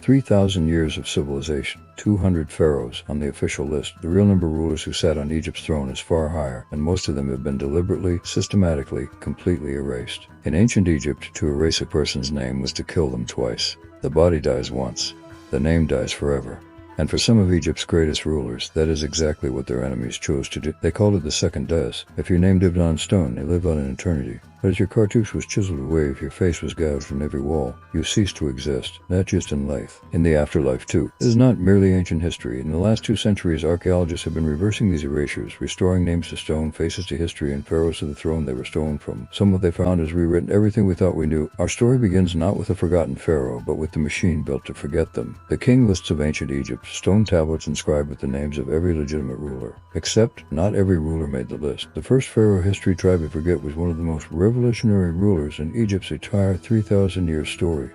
3,000 years of civilization, 200 pharaohs on the official list. The real number of rulers who sat on Egypt's throne is far higher, and most of them have been deliberately, systematically, completely erased. In ancient Egypt, to erase a person's name was to kill them twice. The body dies once, the name dies forever. And for some of Egypt's greatest rulers, that is exactly what their enemies chose to do. They called it the second death. If your name lived on stone, it lived on in eternity. But as your cartouche was chiseled away, if your face was gouged from every wall, you ceased to exist, not just in life, in the afterlife too. This is not merely ancient history. In the last 2 centuries, archaeologists have been reversing these erasures, restoring names to stone, faces to history, and pharaohs to the throne they were stolen from. Some of what they found has rewritten everything we thought we knew. Our story begins not with a forgotten pharaoh, but with the machine built to forget them. The king lists of ancient Egypt, stone tablets inscribed with the names of every legitimate ruler. Except, not every ruler made the list. The first pharaoh history tried to forget was one of the most revolutionary rulers in Egypt's entire 3,000-year story.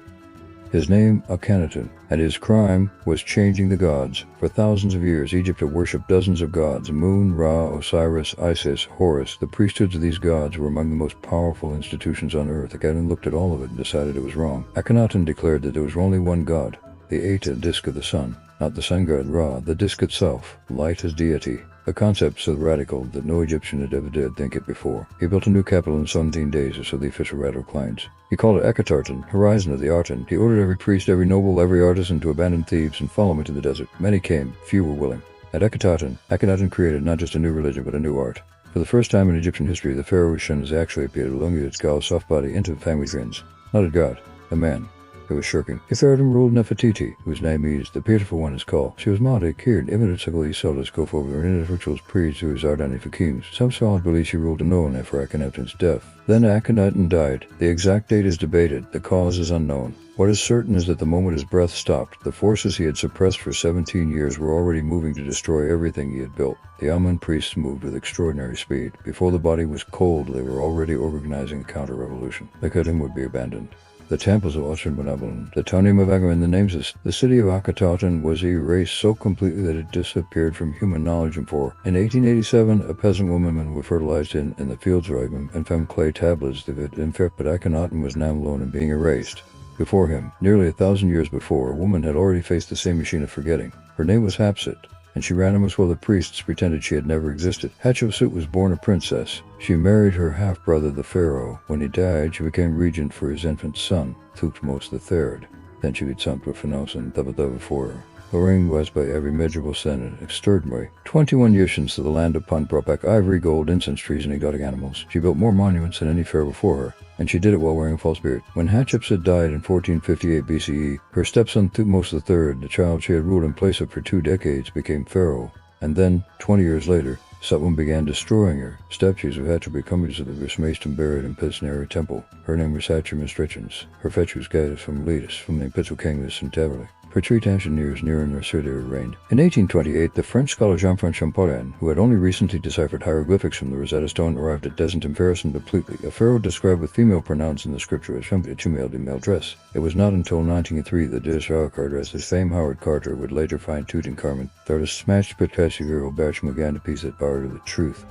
His name, Akhenaten, and his crime was changing the gods. For thousands of years, Egypt had worshipped dozens of gods: Moon, Ra, Osiris, Isis, Horus. The priesthoods of these gods were among the most powerful institutions on earth. Akhenaten looked at all of it and decided it was wrong. Akhenaten declared that there was only one god, the Eta disk of the sun, not the sun god Ra, the disk itself, light as deity. A concept so radical that no Egyptian had ever dared think it before. He built a new capital in 17 days, or so the official radical claims. He called it Akhetaten, horizon of the Artan. He ordered every priest, every noble, every artisan to abandon Thebes and follow him to the desert. Many came, few were willing. At Akhetaten, Akhenaten created not just a new religion, but a new art. For the first time in Egyptian history, the pharaoh was shown as actually appeared, elongated its skull, soft body, into family grins. Not a god, a man. It was shirking. Heretic ruled Nefertiti, whose name means the beautiful one is called. She was Malik, Kirid, imitatively sold as Co-Pharaoh, and in rituals preached to his Ardani Fakims. Some scholars believe she ruled alone after Akhenaten's death. Then Akhenaten died. The exact date is debated. The cause is unknown. What is certain is that the moment his breath stopped, the forces he had suppressed for 17 years were already moving to destroy everything he had built. The Amun priests moved with extraordinary speed. Before the body was cold, they were already organizing a counter-revolution. Akhetaten would be abandoned. The temples of Oshun Benevolent, the Tonim of Agar, and the names of the city of Akhetaten was erased so completely that it disappeared from human knowledge. And in 1887, a peasant woman was fertilized in the fields of Ivan and found clay tablets of it in fact, but Akhenaten was now alone and being erased. Before him, nearly 1,000 years before, a woman had already faced the same machine of forgetting. Her name was Hatshepsut, and she ran amongst while the priests pretended she had never existed. Hatshepsut was born a princess. She married her half-brother, the pharaoh. When he died, she became regent for his infant son, Thutmose III. Then she became Pharaohs and for her. Her reign was by every measurable standard extraordinary. 21 years since the land of Punt brought back ivory, gold, incense trees, and exotic animals. She built more monuments than any pharaoh before her, and she did it while wearing a false beard. When Hatshepsut died in 1458 BCE, her stepson Thutmose III, the child she had ruled in place of for 2 decades, became pharaoh. And then, 20 years later, someone began destroying her. Statues of Hatshepsut were smashed and buried in Pisneri temple. Her name was Hatshepsut. Her fetch was guided from Letus, from the Pitzel Kingdom and Taverley. For 3,000 years, near and Erasure reigned. In 1828, the French scholar Jean-François Champollion, who had only recently deciphered hieroglyphics from the Rosetta Stone, arrived at Desert and Pharaohs completely. A pharaoh described with female pronouns in the scripture as female in male dress. It was not until 1903 that Erasure Carter, as the same Howard Carter, would later find Tutankhamun. The artist smashed Pitcairn Bertram again to piece that power to the truth.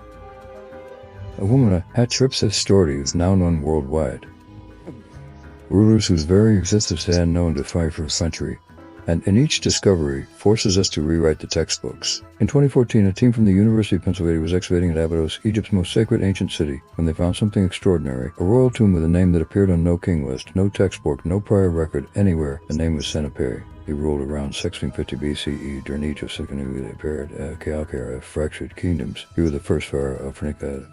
A woman, Hatshepsut's story is now known worldwide. Rulers whose very existence had known to fight for a century. And in each discovery forces us to rewrite the textbooks. In 2014, a team from the University of Pennsylvania was excavating at Abydos, Egypt's most sacred ancient city, when they found something extraordinary. A royal tomb with a name that appeared on no king list, no textbook, no prior record anywhere. The name was Senebkay. He ruled around 1650 BCE during each of significantly paired fractured kingdoms. He was the first pharaoh of Phoenicia,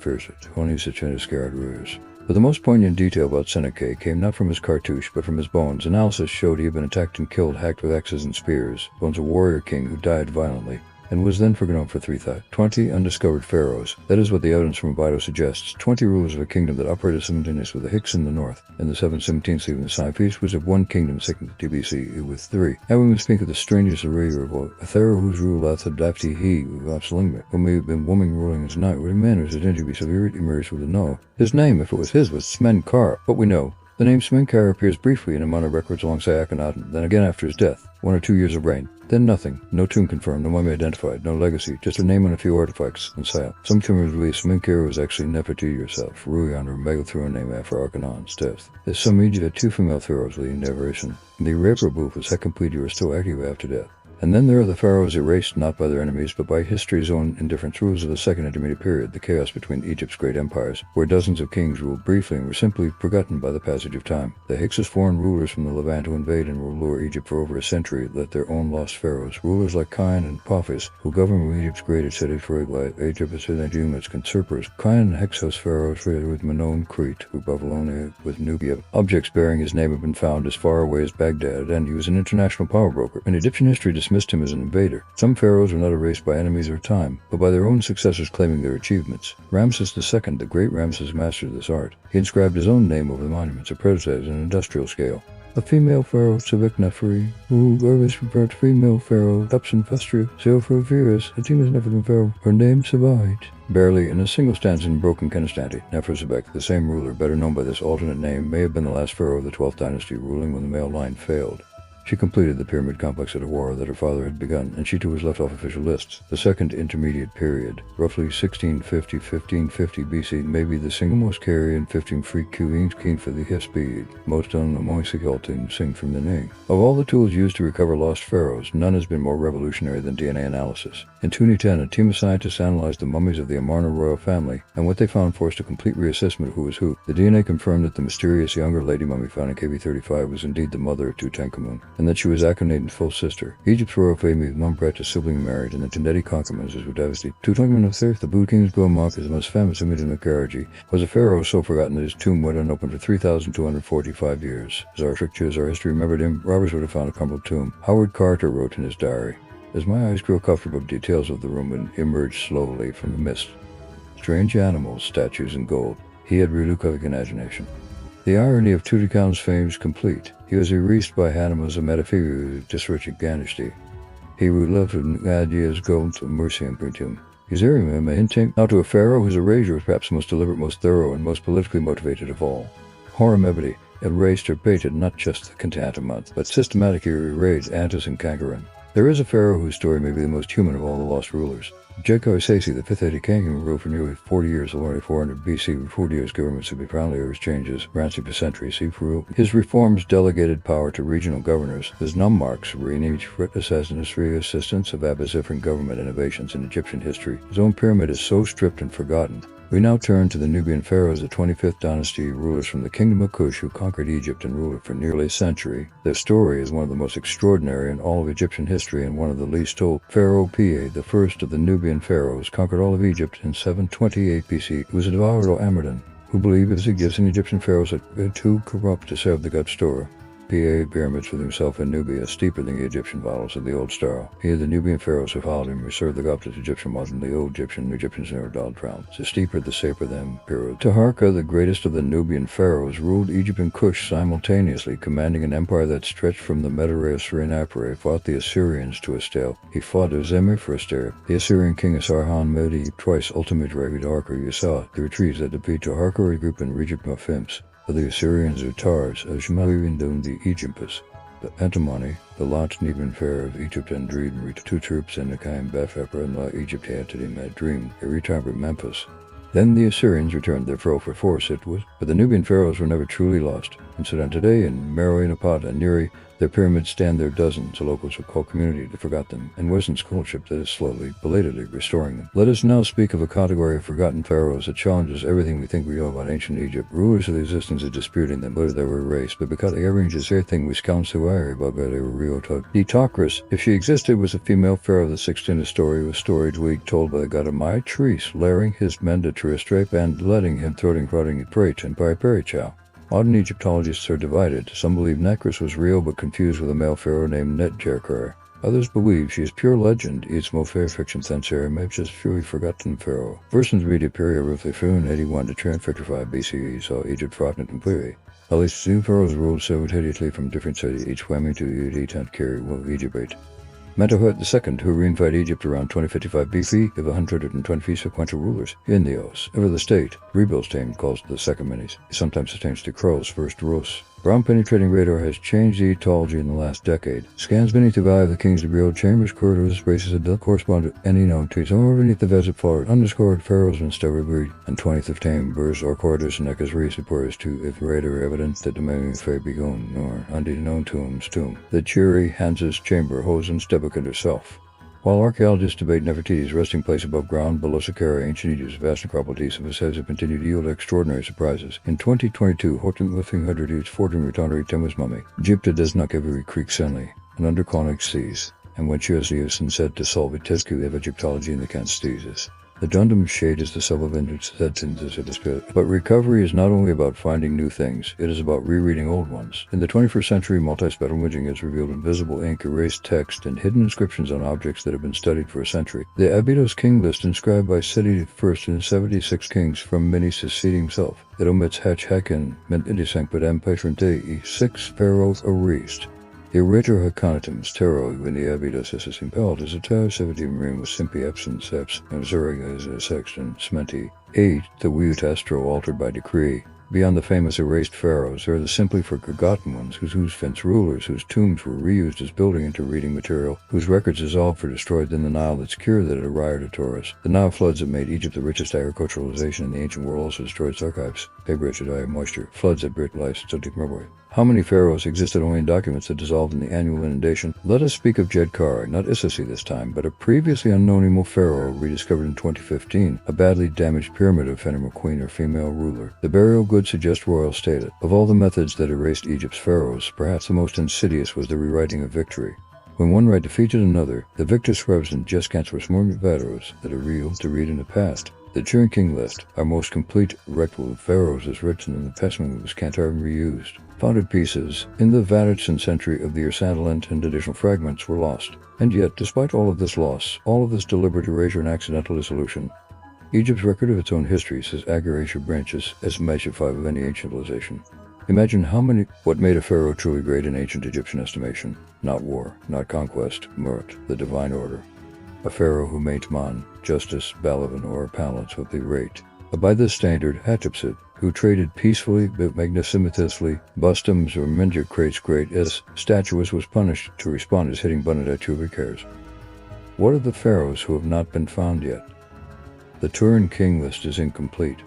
only scarred rulers. But the most poignant detail about Senebkay came not from his cartouche, but from his bones. Analysis showed he had been attacked and killed, hacked with axes and spears. Bones of a warrior king who died violently, and was then forgotten for 20 undiscovered pharaohs. That is what the evidence from Abydos suggests. 20 rulers of a kingdom that operated simultaneously with the Hicks in the north, and the 717th even the Science was of one kingdom, 1650 BCE, with 3. Now we must speak of the strangest array of a pharaoh whose rule Akhetaten he who may have been woman ruling his night, with manners that to be severely immersed with the no. His name, if it was his, was Senebkay. But we know the name Senebkay appears briefly in a amount of records alongside Akhenaten, then again after his death, 1 or 2 years of reign. Then nothing. No tomb confirmed, no mummy identified, no legacy, just a name and a few artifacts and silence. Some tombs believe Senebkay was actually Nefertiti herself, ruling under a megathrone name after Akhenaten's death. There's some Egypt had 2 female pharaohs leading narration. The Erasure book was Hatshepsut were still active after death. And then there are the pharaohs erased not by their enemies, but by history's own indifference, rulers of the Second Intermediate Period, the chaos between Egypt's great empires, where dozens of kings ruled briefly and were simply forgotten by the passage of time. The Hyksos foreign rulers from the Levant who invade and rule Egypt for over a century led their own lost pharaohs, rulers like Khian and Pharaohs, who governed Egypt's greatest cities for Egypt and Egypt's conserpers. Khian and Hyksos pharaohs with Minoan Crete, who Babylonia with Nubia. Objects bearing his name have been found as far away as Baghdad, and he was an international power broker. In Egyptian history dismissed him as an invader. Some pharaohs were not erased by enemies or time, but by their own successors claiming their achievements. Ramses II, the great Ramses, mastered this art. He inscribed his own name over the monuments, a prototype on an industrial scale. A female pharaoh, Neferi, who always referred to female pharaoh, Upson Festru, Seophrofirus, Hatim has never been pharaoh. Her name survived. Barely in a single stanza in broken Kenestante, Nefertiti, the same ruler, better known by this alternate name, may have been the last pharaoh of the 12th dynasty, ruling when the male line failed. She completed the pyramid complex at a war that her father had begun, and she too was left off official lists. The Second Intermediate Period, roughly 1650-1550 BC, may be the single most carry and 15 free keen for the Hesped, most unmoisikalting sing from the name. Of all the tools used to recover lost pharaohs, none has been more revolutionary than DNA analysis. In 2010, a team of scientists analyzed the mummies of the Amarna royal family, and what they found forced a complete reassessment of who was who. The DNA confirmed that the mysterious younger lady mummy found in KB35 was indeed the mother of Tutankhamun, and that she was Akhenaten's full sister. Egypt's royal family with Memoriae sibling married, and the Tendeti concubines were devastated. Tutankhamun III, the Blue King's Gomak, is the most famous image in the Karaji, was a pharaoh so forgotten that his tomb went unopened for 3,245 years. As our history remembered him, robbers would have found a crumbled tomb. Howard Carter wrote in his diary, "As my eyes grew comfortable, details of the room emerged slowly from the mist. Strange animals, statues, and gold. He had reluctant imagination." The irony of Tutankhamun's fame is complete. He was erased by Hanama's Metaphysical Disrichik Dynasty. He left with ideas gold to mercy and Printium. Usurium a hinting now to a pharaoh whose erasure was perhaps the most deliberate, most thorough, and most politically motivated of all. Horemheb erased or baited not just the Akhenaten, but systematically erased Antis and Kankaran. There is a pharaoh whose story may be the most human of all the lost rulers. Jekyll Sasi, the 5th Heretic king, who ruled for nearly 40 years, already 400 BC, with 40 years governments would be proudly over his changes, ransom for centuries. His reforms delegated power to regional governors. His nummarchs were in each assassin's free assistance of different government innovations in Egyptian history. His own pyramid is so stripped and forgotten. We now turn to the Nubian pharaohs, the 25th dynasty, rulers from the kingdom of Kush who conquered Egypt and ruled it for nearly a century. Their story is one of the most extraordinary in all of Egyptian history and one of the least told. Pharaoh Pa, the first of the Nubian pharaohs, conquered all of Egypt in 728 BC. He was a devout Amardan, who believed his Egyptian pharaohs were too corrupt to serve the god Torah. Pa pyramids with himself in Nubia, steeper than the Egyptian models of the old style. Here the Nubian pharaohs who followed him reserved the Gupta's Egyptian model in the old Egyptians never dialed round. The steeper, the safer than pyramid. Taharqa, the greatest of the Nubian pharaohs, ruled Egypt and Kush simultaneously, commanding an empire that stretched from the Mediterranean Apure, fought the Assyrians to a stale. He fought Uzemir for a stare. The Assyrian king Asarhan Medi twice ultimate raided Taharqa. You saw the retreats that defeat Taharqa, a group in Egypt of Fims. The Assyrians are Tars, as Shmalivindun the Egyptus. The Antimony, the last Nubian pharaoh of Egypt and Dreed, reached 2 troops in the Kaim Bethepper and La Egypt had to him had dreamed. They retired Memphis. Then the Assyrians returned their foe for force, it was, but the Nubian pharaohs were never truly lost. In Sudan today, in Meroe, Napata, and Neri, their pyramids stand there dozens. The locals would call community to forget them, and Western scholarship that is slowly, belatedly restoring them. Let us now speak of a category of forgotten pharaohs that challenges everything we think we know about ancient Egypt. Rulers of the existence of disputing them, whether they were erased, but because they arranges everything we scout suari about they were real to. Tokris, if she existed, was a female pharaoh of the 16th story, was storage week told by the god of Mai Tris, layering his men to Tristrape and letting him throating Prate and Parichow. Modern Egyptologists are divided. Some believe Nekris was real but confused with a male pharaoh named Netjerker. Others believe she is pure legend, its more fair fiction than Sarah, maybe just purely forgotten pharaoh. Versions read a period roughly 481 to 255 BCE saw Egypt frozen completely. At least 2 pharaohs ruled simultaneously from different cities, each whamming to the 10th carry of Egypt. Mentuhot II, who reunified Egypt around 2055 BC, of 120 sequential rulers. Indios, ever the state, rebuilds team calls the second minis. He sometimes attains to Krol's first Rus. Ground-penetrating radar has changed the ethology in the last decade. Scans beneath the valley of the King's Bureau chambers, corridors, braces that don't correspond to any known trees. Somewhere beneath the Vezip floor, underscored Pharaohs and Stubberbury, and 20th of Chambers or corridors and Ekas Resupores to if radar evidence that the Memoriae begun, nor unknown tomb. The Chiri, Hans's chamber, Hosen, Stebekund herself. While archaeologists debate Nefertiti's resting place above ground below Saqqara, ancient Egypt's vast necropolis of Hatshepsut continued to yield extraordinary surprises. In 2022, Horton lifting Hudrud's forging Retonary Temus mummy, Egypta does not every creek senli, and under conic seas, and when Chiosius and said to solve Tescu of Egyptology in the Cansthesis. The Dundum shade is the sub-avenged sentence of the spirit. But recovery is not only about finding new things, it is about rereading old ones. In the 21st century, multi-spectral imaging has revealed invisible ink, erased text, and hidden inscriptions on objects that have been studied for a century. The Abydos king list inscribed by Seti I and 76 kings from many succeeding himself. It omits Hatshepsut, meant indistinct but patron dei, 6 pharaohs erased. The Erasure Akhenaten tarot when the Abydos is impelled is a tarot 17 ring with Simpi Epson Seps and Zurich as a sexton Smenti. 8. The Wiut Astro altered by decree. Beyond the famous erased pharaohs, there are the simply forgotten ones whose fence rulers, whose tombs were reused as building into reading material, whose records dissolved or destroyed in the Nile that's cured that it arrived to Taurus. The Nile floods that made Egypt the richest agriculturalization in the ancient world also destroyed its archives. Paper should die of moisture. Floods that buried life so deep Memoriae. How many pharaohs existed only in documents that dissolved in the annual inundation? Let us speak of Djedkar, not Isisi this time, but a previously unknown pharaoh rediscovered in 2015, a badly damaged pyramid of Fenimore queen or female ruler. The burial goods suggest royal status. Of all the methods that erased Egypt's pharaohs, perhaps the most insidious was the rewriting of victory. When one right defeated another, the victor scribes and Jeskants were small pharaohs that are real to read in the past. The Turin King list, our most complete record of pharaohs, is written in the Testament was Kantar and reused. Founded pieces in the Vatican century of the Ursantalent and additional fragments were lost. And yet, despite all of this loss, all of this deliberate erasure and accidental dissolution, Egypt's record of its own history says Erasure branches as measure 5 of any ancient civilization. Imagine what made a pharaoh truly great in ancient Egyptian estimation. Not war, not conquest, Murut, the divine order. A pharaoh who made man, justice, Balavan, or balance with the rate. By this standard, Hatshepsut, who traded peacefully but magnificently, Bustums or Minder crates great as statues was punished to respond as hitting Damnatio cares. What of the pharaohs who have not been found yet? The Turin King list is incomplete.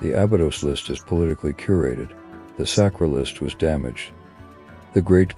The Abydos list is politically curated. The Saqqara list was damaged. The Great Pyramid